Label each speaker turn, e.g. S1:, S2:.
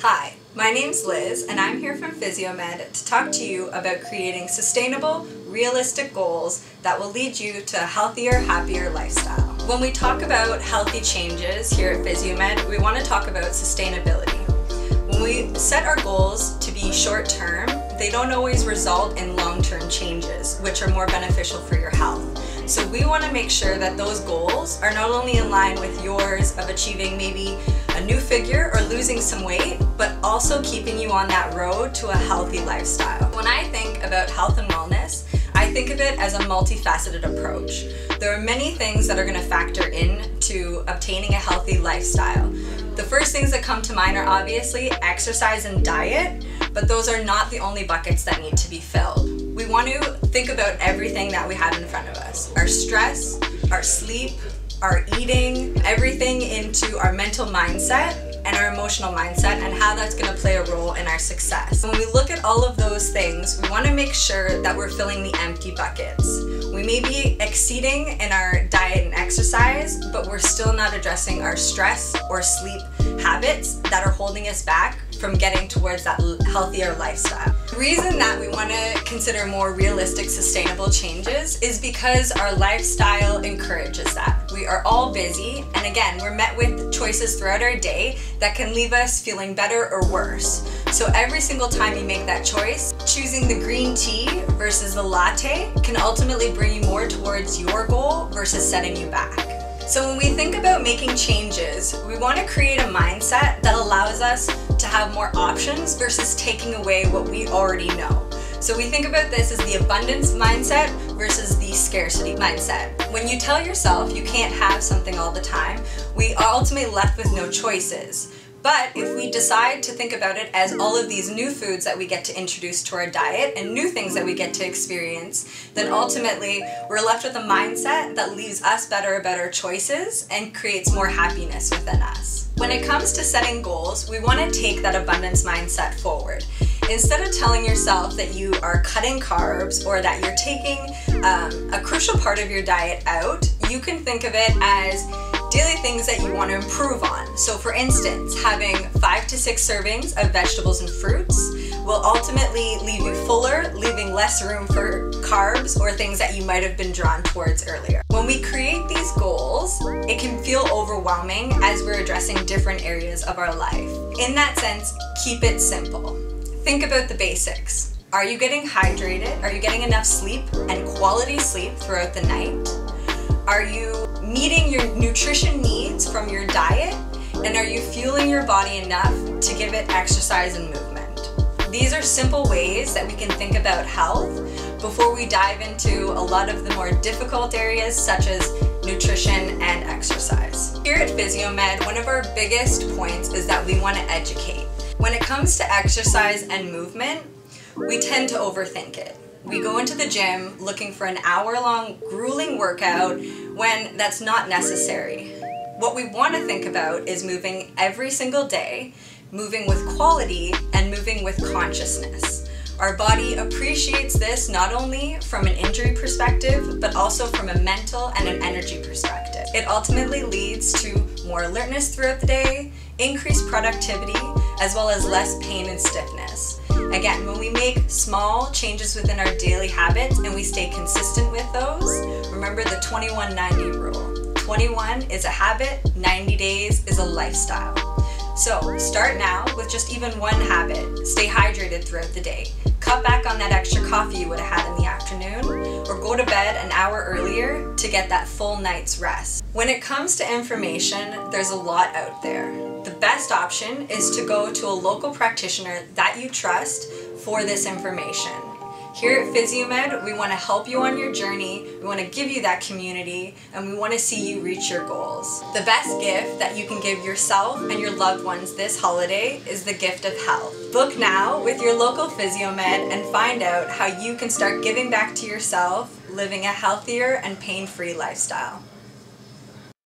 S1: Hi, my name's Liz and I'm here from Physiomed to talk to you about creating sustainable, realistic goals that will lead you to a healthier, happier lifestyle. When we talk about healthy changes here at Physiomed, we want to talk about sustainability. When we set our goals to be short-term, they don't always result in long-term changes, which are more beneficial for your health. So we want to make sure that those goals are not only in line with yours of achieving maybe a new figure or losing some weight, but also keeping you on that road to a healthy lifestyle. When I think about health and wellness, I think of it as a multifaceted approach. There are many things that are going to factor into obtaining a healthy lifestyle. The first things that come to mind are obviously exercise and diet, but those are not the only buckets that need to be filled. We want to think about everything that we have in front of us. Our stress, our sleep, our eating, everything into our mental mindset and our emotional mindset and how that's going to play a role in our success. When we look at all of those things, we want to make sure that we're filling the empty buckets. We may be exceeding in our diet and exercise, but we're still not addressing our stress or sleep habits that are holding us back from getting towards that healthier lifestyle. The reason that we want to consider more realistic, sustainable changes is because our lifestyle encourages that. We are all busy, and again, we're met with choices throughout our day that can leave us feeling better or worse. So every single time you make that choice, choosing the green tea versus the latte can ultimately bring you more towards your goal versus setting you back. So when we think about making changes, we want to create a mindset that allows us to have more options versus taking away what we already know. So we think about this as the abundance mindset versus the scarcity mindset. When you tell yourself you can't have something all the time, we are ultimately left with no choices. But if we decide to think about it as all of these new foods that we get to introduce to our diet and new things that we get to experience, then ultimately we're left with a mindset that leaves us better about our choices and creates more happiness within us. When it comes to setting goals, we want to take that abundance mindset forward. Instead of telling yourself that you are cutting carbs or that you're taking a crucial part of your diet out, you can think of it as daily things that you want to improve on. So for instance, having 5 to 6 servings of vegetables and fruits will ultimately leave you fuller, leaving less room for carbs or things that you might have been drawn towards earlier. When we create these goals, it can feel overwhelming as we're addressing different areas of our life. In that sense, keep it simple. Think about the basics. Are you getting hydrated? Are you getting enough sleep and quality sleep throughout the night? Are you meeting your nutrition needs from your diet? And are you fueling your body enough to give it exercise and movement? These are simple ways that we can think about health before we dive into a lot of the more difficult areas such as nutrition and exercise. Here at Physiomed, one of our biggest points is that we want to educate. When it comes to exercise and movement, we tend to overthink it. We go into the gym looking for an hour-long grueling workout when that's not necessary. What we want to think about is moving every single day, moving with quality, and moving with consciousness. Our body appreciates this not only from an injury perspective, but also from a mental and an energy perspective. It ultimately leads to more alertness throughout the day, increased productivity, as well as less pain and stiffness. Again, when we make small changes within our daily habits and we stay consistent with those, remember the 21-90 rule. 21 is a habit, 90 days is a lifestyle. So start now with just even one habit. Stay hydrated throughout the day. Cut back on that extra coffee you would have had in the afternoon, or go to bed an hour earlier to get that full night's rest. When it comes to information, there's a lot out there. The best option is to go to a local practitioner that you trust for this information. Here at Physiomed, we want to help you on your journey, we want to give you that community, and we want to see you reach your goals. The best gift that you can give yourself and your loved ones this holiday is the gift of health. Book now with your local Physiomed and find out how you can start giving back to yourself, living a healthier and pain-free lifestyle.